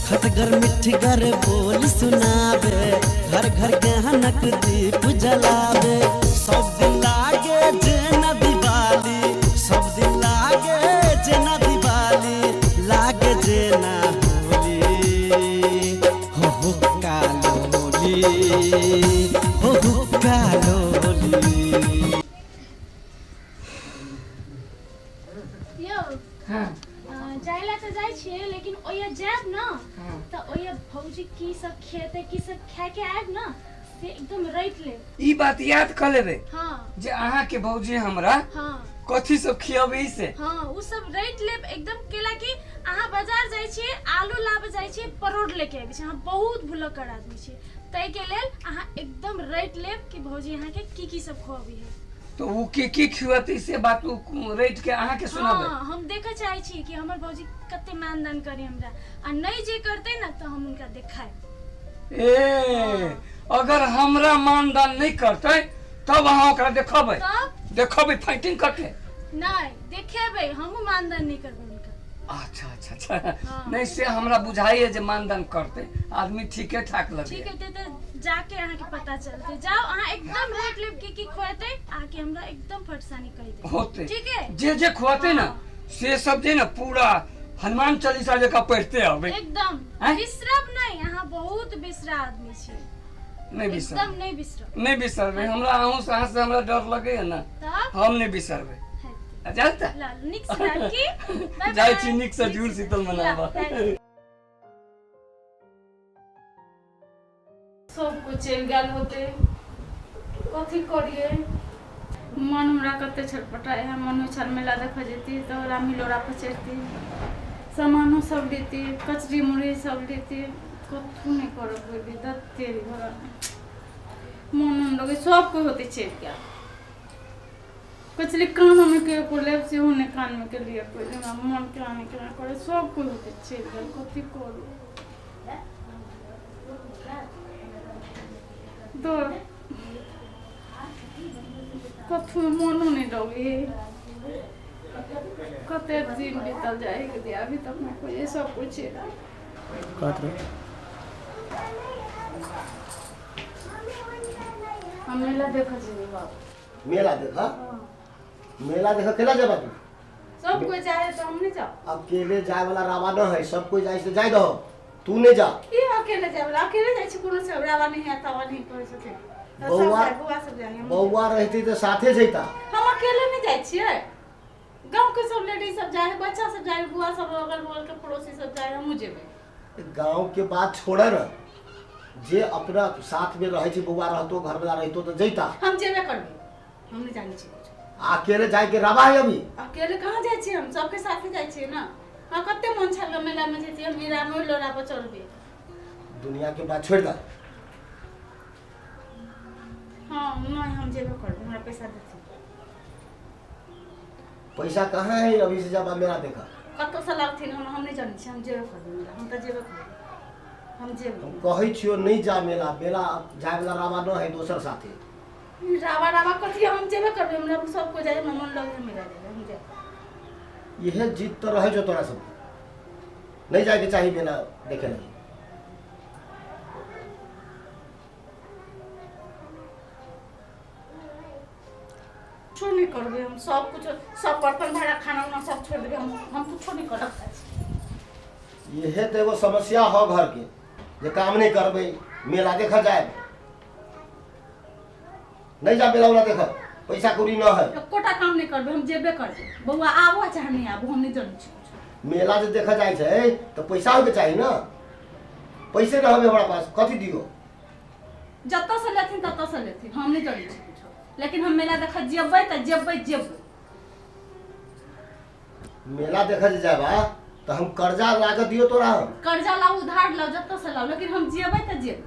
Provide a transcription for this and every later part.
खटगर मिठगर बोल सुनावे, घर घर गहनक दीप जलावे। सब दिन लागे जेना दिवाली, सब दिन लागे जेना दिवाली, लागे जेना होली। हो कालोली, हो कालोली। जाइला तो जाय छियै, लेकिन ओया जाब न त ओया भौजी की सब खेते की सब खाय के आब न से एकदम रट ले। ई बात याद कर लेबे। हां जे अहाँ के भौजी हमरा हां कथि सब खियाबे से। हां उ सब रट लेब एकदम। केला की अहाँ बाजार जाय छियै, आलू लाबे जाय छियै, परोड़ लेके आबै छियै। अहाँ बहुत भुलक्कड़ आदमी छियै, तै के लेल अहाँ एकदम रट लेब कि भौजी अहाँ के की सब खुआबी है। तो वो की खियाती से बात रेट के अहाँ के सुनाबे। हां हम देखे चाहे छी कि हमर भौजी कते मानदान करी हमरा, आ नहीं जे करते न तो हम उनका देखाए। ए अगर हमरा मानदान नहीं करते तब अहाँ ओकरा देखबै। देखबै फाइटिंग करते। नहीं देखेबे, हम मानदान नहीं करबे उनका। अच्छा अच्छा अच्छा। नहीं से हमरा बुझाई है जे मानदान करते आदमी ठीके ठाक लगे। ठीक है तो जाके अहाँ के पता चलते। जाओ अहाँ एकदम रेट लेब की खुआते, आके हमरा एकदम फटसानी कह दे होते। ठीक है जे खुआते ना से सब जे ना पूरा हनुमान चालीसा जका पढ़ते हबे एकदम। बिसरब नहीं, अहाँ बहुत बिसरा आदमी छी। नहीं बिसर, एकदम नहीं बिसरब। नहीं बिसरबे। हमरा अहूं से अहाँ से हमरा डर लगे है ना, हम नहीं बिसरबे। जाता निक से राखी जाय छी निक से जुड़ शीतल मनावा। सब कुछ चल गेल होते, कथी करिए। मन हमरा कते छटपटाए है। मन छल मेला देखा जेती तो रामी लोरा पर चढ़ती, सामानो सब लेती, कचरी मुड़ी सब लेती। कथू नहीं करब बेबी दत्ते घर मन लगे सब को होते चल गया। कचली कान में के को लेब से होने कान में के लिए कोई हमरा मन के आने के करे सब को होते चल गया। कथी करू तो कथू मन नहीं लगे। कते दिन बीतल जाए अभी तक मैं कोई सब कुछ हम मेला देखा बाबू। मेला देखा? मेला देखा केला जाबा तू? सब कोई जाए तो हम नहीं जाओ। अकेले जाए वाला रावा न है, सब कोई जाए तो जाए दो, तू नहीं जा। की अकेले जाए वाला? अकेले जाए छी कोनो से रावा नहीं है तवा नहीं कर सके। बौआ सब जाए। बौआ रहती तो साथे जैता। हम अकेले नहीं जाए छिए, गांव के सब लेडीज सब जाए, बच्चा सब जाए, बुआ सब अगल बगल के पड़ोसी सब जाए, हम जेबे। गांव के बात छोड़े ना, जे अपना साथ में रहे छी, बौआ रहतो घर में रहतो तो जैता। हम जेबे करबे, हम नहीं जाने छी। अकेले जाए के रावा है अभी? अकेले कहां जाए छी, हम सबके साथ ही जाए छी ना। हां कते मन छल मेला में जेती, हम मीरा में लोरा पर चढ़बे। दुनिया के बात छोड़ दा। हां नहीं हम जेबे करबे, हमरा पैसा देती। पैसा कहाँ है अभी से जब मेला देखा? कतो से लगथिन, हम नहीं जाने छी। हम जेबे करबे, हम त जेबे करबे, हम जेबे। हम कहै छियो नहीं जा मेला, मेला जाए वाला रावा न है, दोसर साथे। रावा रावा कथी हम जेबे करबे, हमरा सब को जाए, मन लगे मेला जेबे, हम जेबे। यह जीत तो रहे जो तोरा सब नहीं जाए के चाहिए मेला देखे नहीं। कुछ नहीं करबे, हम सब कुछ, सब बर्तन भाड़ा खाना उना सब छोड़ देबे। हम कुछ नहीं करब। यह तो एगो समस्या हो घर के, जे काम नहीं करबे, मेला देखा जाए नहीं जा। मेला वाला देखा पैसा कौड़ी न है, कोटा काम नहीं करबे, हम जेबे करबे। बउआ आबो चाहे नहीं आबो, हम नहीं जाने छी। मेला जो देखा जाए छे तो पैसा होके चाहिए ना। पैसे ना हमें हमारा पास, कथी दियो? जत्ता से लेथिन तत्ता से लेथिन, हम नहीं जाने छी कुछ। लेकिन हम मेला देखा जेबे त जेबे। मेला देखा जाबा तो हम कर्जा ला के दियो तोरा। हम कर्जा लाओ, उधार लाओ, जत्ता से लाओ, लेकिन हम जेबे त जेबे।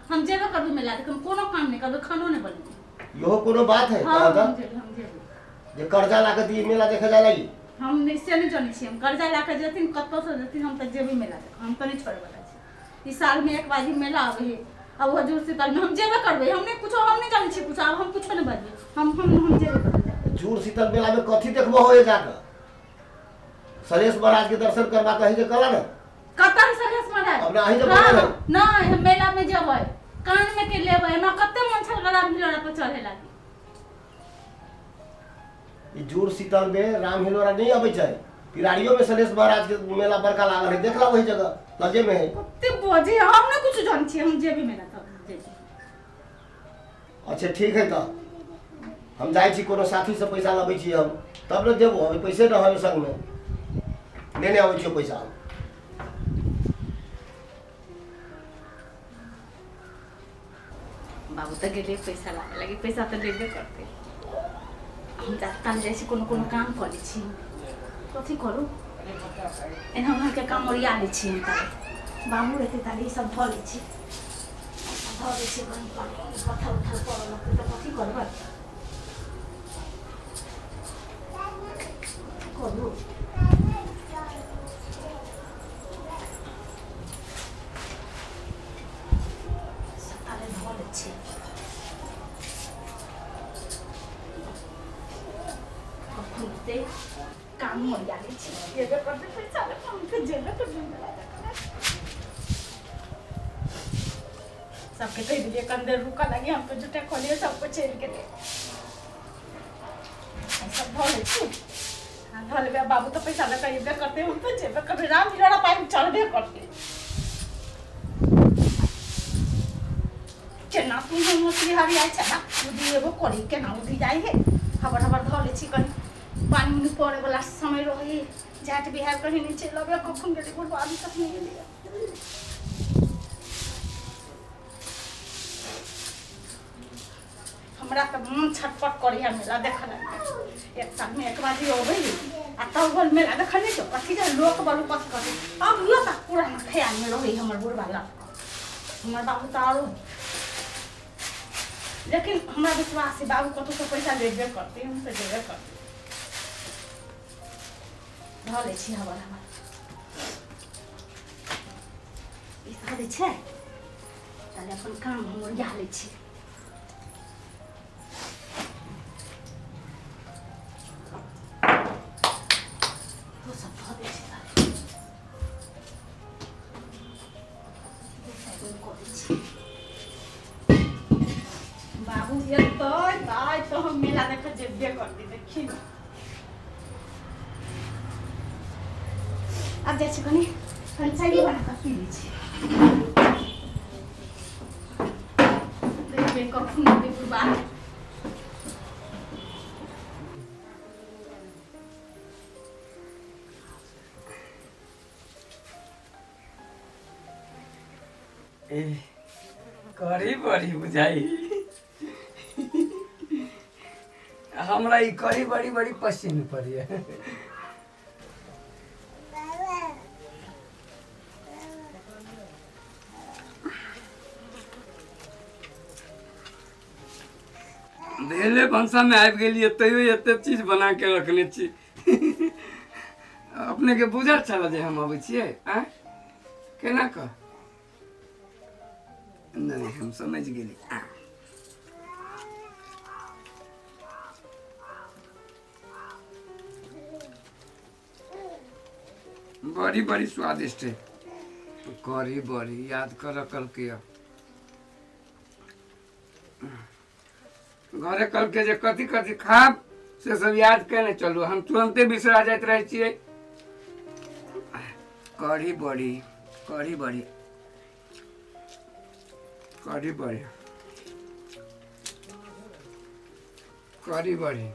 हम जेबे करबे मेला देख, हम कोनो काम नहीं करबे, खानो नहीं बनबे। यो कोनो बात है? हाँ, हम जेबे। जे कर्जा ला के दिए मेला देखा जा लगी? हम निश्चय नहीं जाने छी। हम कर्जा ला के जेथिन, कत्तो से जेथिन, हम त जेबे मेला देख। हम त नहीं छोड़े वाला छी। इस साल में एक बार ही मेला आवे है, अब हजूर शीतल में हम जेबे करबे। हम नहीं जाने छी कुछ, अब हम कुछ नहीं बाजी। हम जेबे करबे। जूर शीतल मेला में कथी देखबो होए जाकर? सरेश महाराज के दर्शन करवा कहीं जे कला ना। कतन सरेश महाराज अब ना ही जब हाँ, बोले नहीं मेला में जबै कान में के लेबै ना कते मन छल राम हिलोरा पर चढ़े लागी। ई जुड़ शीतल में राम हिलोरा नहीं अबै छै, पिरारियो में सलेश महाराज के मेला बड़का लागल है, देखला वही जगह लगे में है। कते बजे हम ना कुछ जान छी, हम जे भी मेला था जे। अच्छा ठीक है, तो हम जाए छी कोनो साथी से पैसा लबै छी हम, तब न देबो, अभी पैसे न है संग में लेने आबै छी पैसा। बाबू तो गेले पैसा लागे लगी, पैसा तो लेबे करते। हम जाता जैसे कोनो कोनो काम करे छी, कथी करू एना हमरा के काम ओरिया ले छी। बाबू रहते ताली सब धो ले छी, धो ले छी बन पत्थर उठा पर लगते तो कथी करबै करू। सताले धो ले छी, खुलते काम ओरिया ले छी, ये करते पैसा ले हम के जेल तो सबके कह दिए कंदे रुका लगी, हम तो जुटे खोलिए सबको चेल के दे सब धो ले छी। हाँ धो ले बाबू तो पैसा लगा ये करते, हम तो जेबे कभी राम हिलोरा पाइप चढ़बे करते। केना तू हम तिहारी आइ छना उदी एगो करी केना उदी जाई है, हबर हबर धो ले छी, कहीं पानी में पड़े वाला समय रही जाट बिहार कहीं नीचे लगे कखन गेली बोल अभी तक नहीं गेली। हमरा के मन छटपट करिया मेला देखल एक साल में एक बार ही होबै आ तब बोल मेला देखल तो कथी जा लोक बलु पत करे। अब यो तक पुराना ख्याल में रही हमर बुढ़ वाला हमर बाबू तो आरो, लेकिन हमरा विश्वास है बाबू कतौ से पैसा लेबे करते, हम तो देबे करते। धो ले छी हबर हबर ई धो ले छै, ताले अपन काम हम ओरिया ले छी। तो सब धो ले छी ताले को दे छी। बाबू ये तो भाई तो हम मेला देख जेबे करते देखी ना। अब जैसे कनी चाय बना कर पी लीजिए, देखिए कखन दे बुढ़बा करी बड़ी बुझाई हमरा ई करी बड़ी बड़ी पसीन पड़ी है। भेले भंसा में आबि गेलिए तैयो एते चीज बना के रखने छी। अपने के बुझल छल जे हम अबै छियै आ केना क नहीं हम समझ गेली। बड़ी बड़ी स्वादिष्ट है करी बड़ी याद कर कल के घरे कल के जे कथी कथी खाब से सब याद केने चलू, हम तुरंते बिसरा जाइत रहे छियै। कढ़ी बड़ी कढ़ी बड़ी कढ़ी बड़ी कढ़ी बड़ी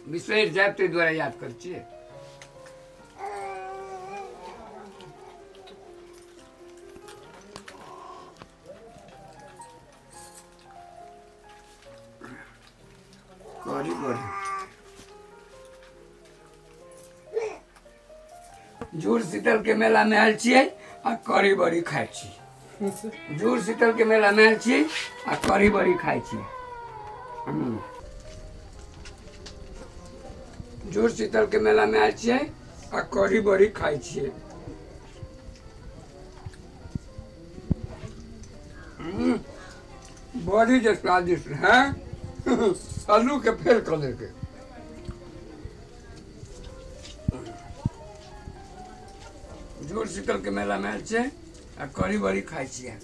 बिसरि जायब ताहि दुआरे याद करै छियै। कढ़ी बड़ी जुड़ शीतल के मेला में आयल छियै आ कढ़ी बड़ी खाइ छी। जुड़ शीतल के मेला में आयल छियै आ कढ़ी बड़ी खाइ छी। जुड़ शीतल के मेला में आयल छियै आ कढ़ी बड़ी खाइ छियै। बड़ी जे स्वादिष्ट है आलू के फेल कर देके। जुड़ शीतल के मेला में आयल छियै आ करी बड़ी खाइ छियै